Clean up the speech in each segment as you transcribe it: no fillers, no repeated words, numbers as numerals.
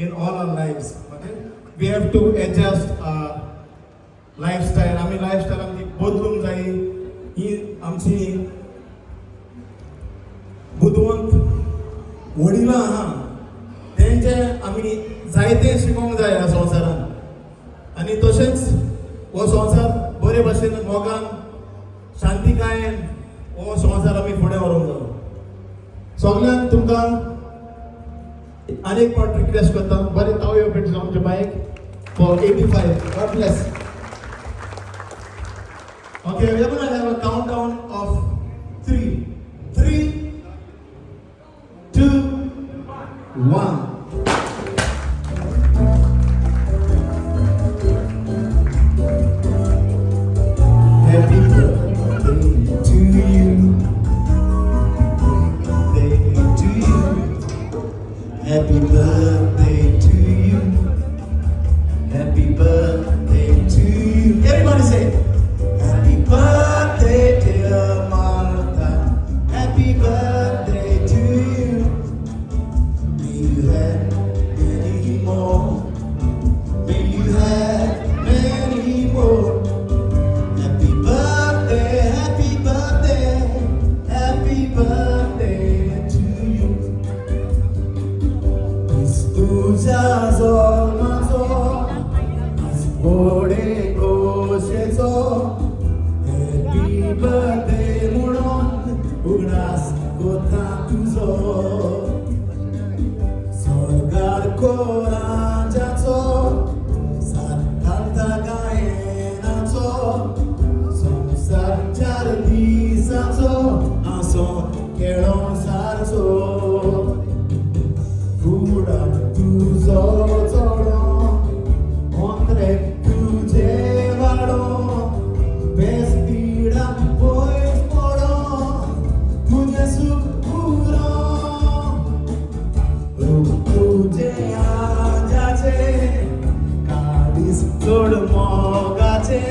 in all our lives. Okay? We have to adjust our lifestyle. आम्ही lifestyle आमची बदलूंक जाय. ही आमची बुदवंत वडिलां आहा तेंचे आमी जायते शिकोवंक जाय ह्या संवसारांत. आनी तशेंच हो संवसार बरे भाशेन मोगान शांतिकायेन हो संवसार आमी फुडें व्हरूंक जाय. सगळ्यांक तुमकां आनीक पावट रिक्वेस्ट करता, बरें तावयो पेट आमचे bike for 85. God bless. Okay, we are going to have a countdown of 3. 3, 2, 1. Happy birthday to you. Birthday to you. Happy birthday to you. Happy birthday to you. Everybody say, happy birthday dear Martha. Happy birthday to you. May you have many more. May you have many more. Happy birthday, happy birthday, happy birthday to you. तुझ्या जल्माचो आज व्हडे खोशेचो happy birthday म्हणून उगडास कोता तुजो. स्वर्गार कोरांजाचो साथ घालता गायनाचो संवसार 4 दिसाचो आसो खेळो सारचो. फुडार तुजो चोडो ओंद्रेक तुजे वाडो बेस्पिडा पयस पडो तुजे सूख पुरो. रूप तुजे आजाचे काडीस चड मोगाचे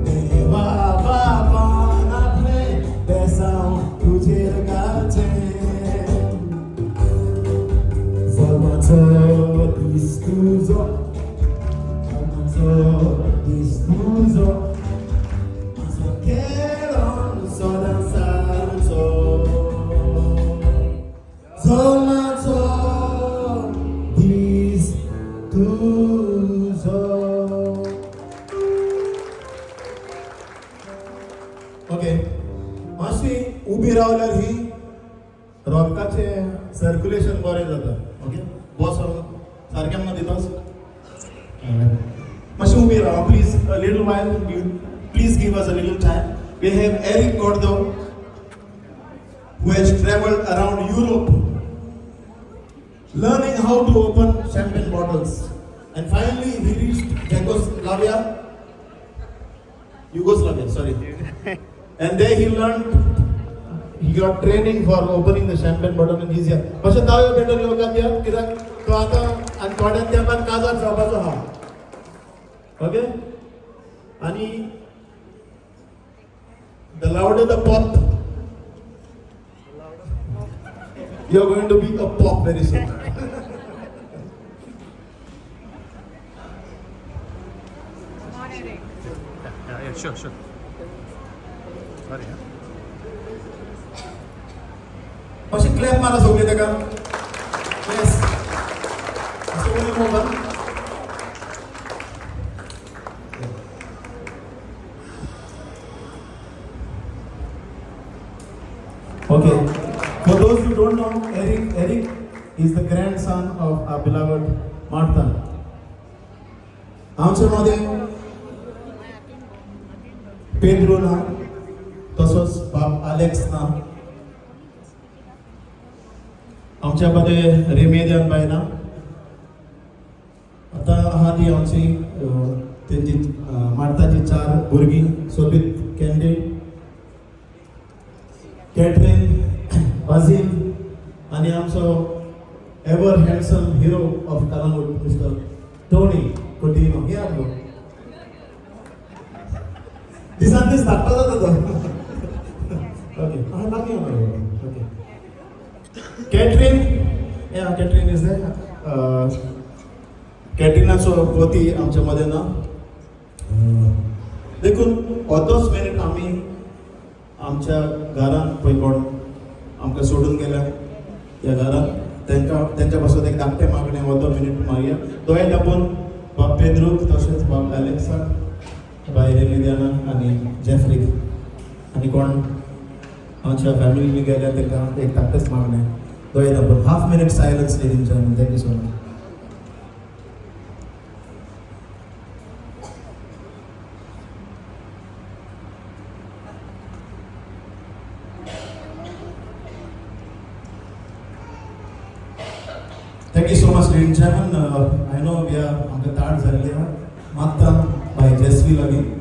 देवा बाबान आपले बेसांव तुजेर घालचे. जल्माचो दीस तुजो जल्माचो दीस तुजो आजो खेळोन सदां सारचो. जल्माचो दीस तुजो. ओके, मातशी उबी रावल्यार ही रक्ताचें सर्क्युलेशन बरें जाता. ओके, बॉस सारकें म्हणून दितोस. मातशें उबी राव please. A little while, please give us a little time. We have Eric Gordo, who has traveled around Europe learning how to open champagne bottles, and finally he reached Yugoslavia, sorry. And there he learned, he got training for opening the champagne bottle in Asia. मातशें दावे भेटून येवपाक दिया, कित्याक तो आतां आनी थोड्या तेंपान काजार जावपाचो आहा. ओके, आनी the louder the pop, you are going to be a pop very soon. Yeah, sure. Sorry. मातशें क्लॅप मारा सगळे ताका. येस, मातशें उणी Moga. Okay, for those who don't know, Eric is the grandson of our beloved Martha. आमच्या मध्ये Pedro ना, तसोच बाब अलेक्स ना, आमच्या मध्ये रेमेदियान बाय ना. आता आहा ती आमची तेंची मार्ताची 4 भुरगीं सोबीत कॅन्डिड, कॅटरीन, बाजील आनी आमचो ever handsome hero of Calangute mister Tony Coutinho. हे आलो दिसान दीस धाकटो जाता तो. ओके, लागीं okay. Catherine, yeah, Catherine is there. कॅटरिनाचो पोती आमच्या मदें ना. देखून अर्दोच मिनीट आमी आमच्या घरान पळय कोण आमकां सोडून गेल्या ह्या घरान त्यांच्या पासून एक धाकटें मागणें अर्दो मिनीट मागया. दोळे धापून बाब पेद्रूक तशेंच बाब एलेक्साक बाय रेमिदियाना आनी जेफ्रीक आनी कोण आमच्या फॅमिली गेल्या तांकां एक धाकटेंच मागणें. दोळे धापून half minute silence ladies and thank you so much. Thank you so much, ladies and gentlemen. I know we are on the third Zallia. Matta by Jesvi Lagi.